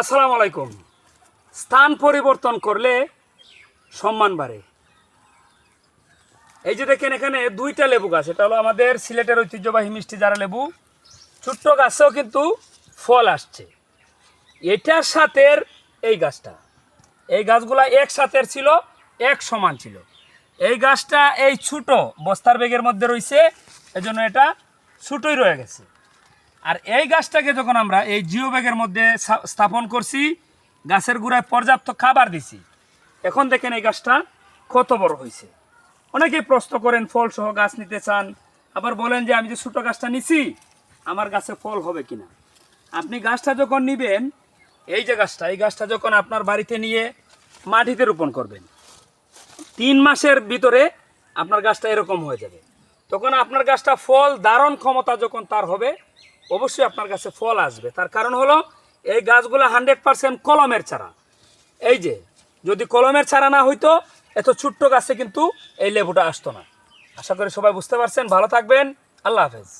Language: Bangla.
আসসালামু আলাইকুম। স্থান পরিবর্তন করলে সম্মান বাড়ে। এই যে দেখেন এখানে দুইটা লেবু গাছ, এটা হলো আমাদের সিলেটের ঐতিহ্যবাহী মিষ্টি জারা লেবু। ছোট্ট গাছেও কিন্তু ফল আসছে। এটার সাথে এই গাছটা, এই গাছগুলা একসাথে ছিল, এক সমান ছিল। এই গাছটা এই ছোট বস্তার ব্যাগের মধ্যে রয়েছে, এজন্য এটা ছোটই রয়ে গেছে। আর এই গাছটাকে যখন আমরা এই জিও ব্যাগের মধ্যে স্থাপন করছি, গাছের গোড়ায় পর্যাপ্ত খাবার দিছি, এখন দেখেন এই গাছটা কত বড় হয়েছে। অনেকেই প্রশ্ন করেন ফল সহ গাছ নিতে চান, আবার বলেন যে আমি যে ছোটো গাছটা নিছি আমার গাছে ফল হবে কিনা। আপনি গাছটা যখন নিবেন, এই যে গাছটা, এই গাছটা যখন আপনার বাড়িতে নিয়ে মাটিতে রোপণ করবেন, 3 মাসের ভিতরে আপনার গাছটা এরকম হয়ে যাবে। তখন আপনার গাছটা ফল ধারণ ক্ষমতা যখন তার হবে, অবশ্যই আপনার কাছে ফল আসবে। তার কারণ হলো এই গাছগুলো 100% কলমের চারা। এই যে যদি কলমের চারা না হইতো, এত ছোট্ট গাছে কিন্তু এই লেবুটা আসতো না। আশা করি সবাই বুঝতে পারছেন। ভালো থাকবেন। আল্লাহ হাফেজ।